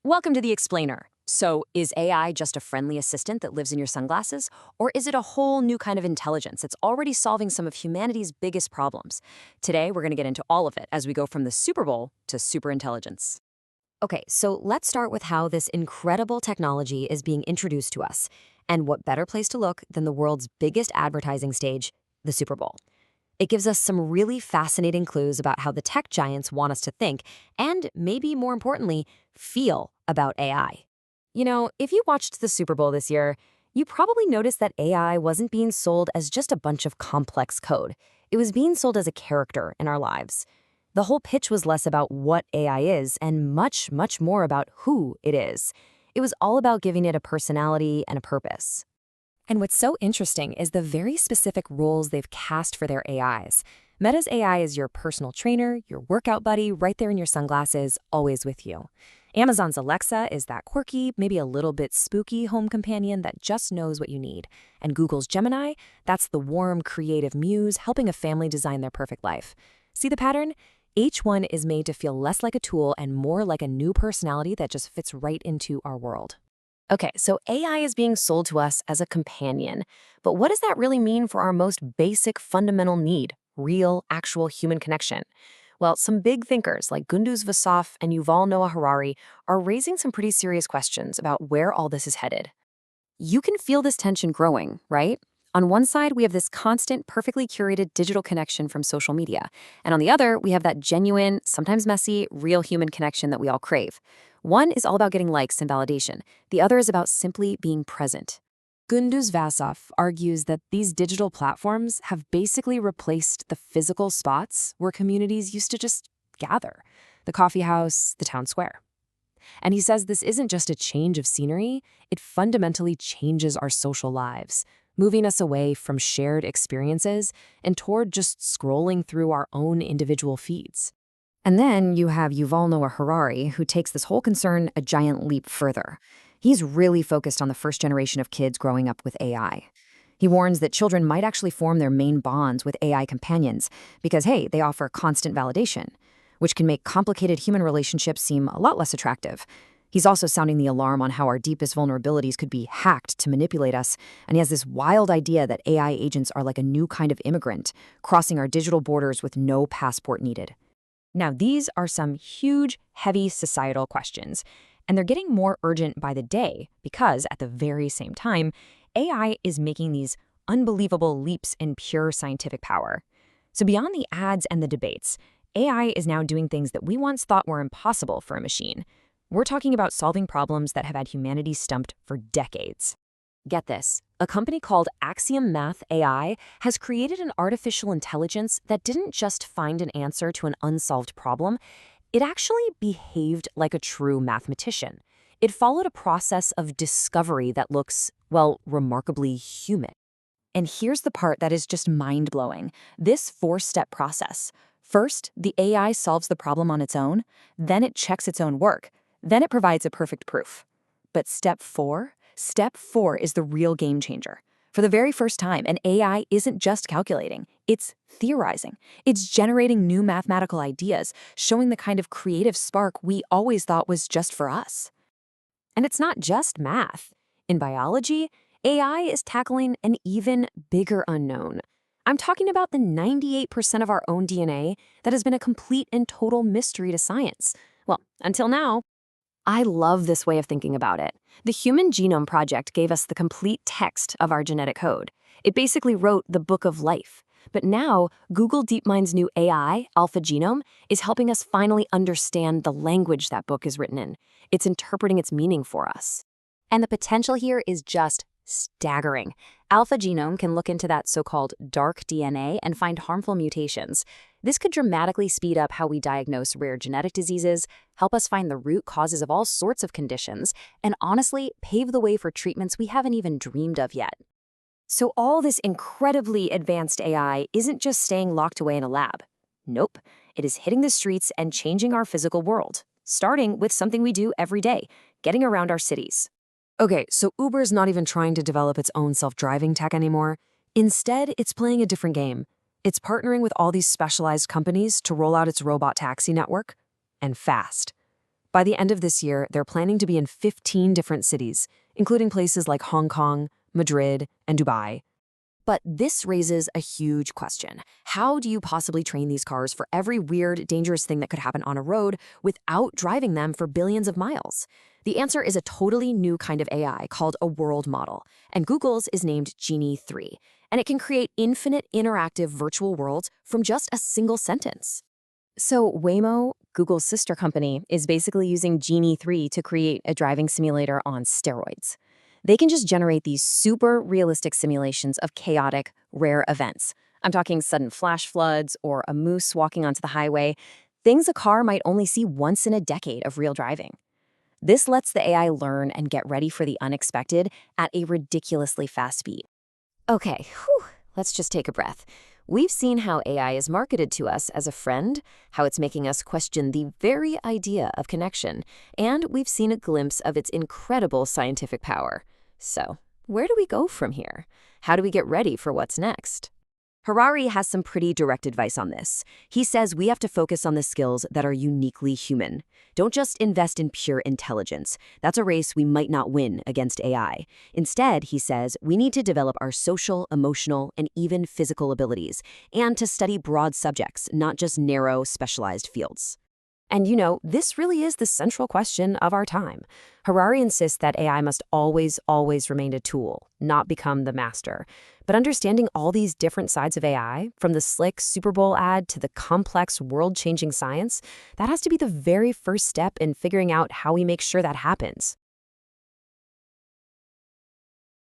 Welcome to the Explainer. So, is AI just a friendly assistant that lives in your sunglasses? Or is it a whole new kind of intelligence that's already solving some of humanity's biggest problems? Today, we're going to get into all of it as we go from the Super Bowl to superintelligence. Okay, so let's start with how this incredible technology is being introduced to us. And what better place to look than the world's biggest advertising stage, the Super Bowl? It gives us some really fascinating clues about how the tech giants want us to think, and maybe more importantly, feel about AI. If you watched the Super Bowl this year, you probably noticed that AI wasn't being sold as just a bunch of complex code. It was being sold as a character in our lives. The whole pitch was less about what AI is and much, much more about who it is. It was all about giving it a personality and a purpose. And what's so interesting is the very specific roles they've cast for their AIs. Meta's AI is your personal trainer, your workout buddy, right there in your sunglasses, always with you. Amazon's Alexa is that quirky, maybe a little bit spooky home companion that just knows what you need. And Google's Gemini, that's the warm, creative muse helping a family design their perfect life. See the pattern? Each one is made to feel less like a tool and more like a new personality that just fits right into our world. Okay, so AI is being sold to us as a companion. But what does that really mean for our most basic fundamental need, real, actual human connection? Well, some big thinkers like Gunduz Vasaf and Yuval Noah Harari are raising some pretty serious questions about where all this is headed. You can feel this tension growing, right? On one side, we have this constant, perfectly curated digital connection from social media. And on the other, we have that genuine, sometimes messy, real human connection that we all crave. One is all about getting likes and validation. The other is about simply being present. Gunduz Vasaf argues that these digital platforms have basically replaced the physical spots where communities used to just gather, the coffee house, the town square. And he says this isn't just a change of scenery, it fundamentally changes our social lives, moving us away from shared experiences and toward just scrolling through our own individual feeds. And then you have Yuval Noah Harari, who takes this whole concern a giant leap further. He's really focused on the first generation of kids growing up with AI. He warns that children might actually form their main bonds with AI companions because, hey, they offer constant validation, which can make complicated human relationships seem a lot less attractive. He's also sounding the alarm on how our deepest vulnerabilities could be hacked to manipulate us, and he has this wild idea that AI agents are like a new kind of immigrant, crossing our digital borders with no passport needed. Now, these are some huge, heavy societal questions, and they're getting more urgent by the day because, at the very same time, AI is making these unbelievable leaps in pure scientific power. So beyond the ads and the debates, AI is now doing things that we once thought were impossible for a machine. We're talking about solving problems that have had humanity stumped for decades. Get this, a company called Axiom Math AI has created an artificial intelligence that didn't just find an answer to an unsolved problem, it actually behaved like a true mathematician. It followed a process of discovery that looks, well, remarkably human. And here's the part that is just mind-blowing. This four-step process. First, the AI solves the problem on its own, then it checks its own work, then it provides a perfect proof. But step four is the real game changer. For the very first time, an AI isn't just calculating, it's theorizing. It's generating new mathematical ideas, showing the kind of creative spark we always thought was just for us. And it's not just math. In biology, AI is tackling an even bigger unknown. I'm talking about the 98% of our own DNA that has been a complete and total mystery to science. Well, until now. I love this way of thinking about it. The Human Genome Project gave us the complete text of our genetic code. It basically wrote the book of life. But now, Google DeepMind's new AI, AlphaGenome, is helping us finally understand the language that book is written in. It's interpreting its meaning for us. And the potential here is just staggering. AlphaGenome can look into that so-called dark DNA and find harmful mutations. This could dramatically speed up how we diagnose rare genetic diseases, help us find the root causes of all sorts of conditions, and honestly, pave the way for treatments we haven't even dreamed of yet. So all this incredibly advanced AI isn't just staying locked away in a lab. Nope, it is hitting the streets and changing our physical world, starting with something we do every day, getting around our cities. Okay, so Uber's not even trying to develop its own self-driving tech anymore. Instead, it's playing a different game. It's partnering with all these specialized companies to roll out its Robotaxi network, and fast. By the end of this year, they're planning to be in 15 different cities, including places like Hong Kong, Madrid, and Dubai. But this raises a huge question. How do you possibly train these cars for every weird, dangerous thing that could happen on a road without driving them for billions of miles? The answer is a totally new kind of AI called a world model, and Google's is named Genie 3, and it can create infinite interactive virtual worlds from just a single sentence. So Waymo, Google's sister company, is basically using Genie 3 to create a driving simulator on steroids. They can just generate these super realistic simulations of chaotic, rare events. I'm talking sudden flash floods or a moose walking onto the highway, things a car might only see once in a decade of real driving. This lets the AI learn and get ready for the unexpected at a ridiculously fast speed. Okay, let's just take a breath. We've seen how AI is marketed to us as a friend, how it's making us question the very idea of connection, and we've seen a glimpse of its incredible scientific power. So, where do we go from here? How do we get ready for what's next? Harari has some pretty direct advice on this. He says we have to focus on the skills that are uniquely human. Don't just invest in pure intelligence. That's a race we might not win against AI. Instead, he says, we need to develop our social, emotional, and even physical abilities, and to study broad subjects, not just narrow, specialized fields. And this really is the central question of our time. Harari insists that AI must always remain a tool, not become the master. But understanding all these different sides of AI, from the slick Super Bowl ad to the complex world-changing science, that has to be the very first step in figuring out how we make sure that happens.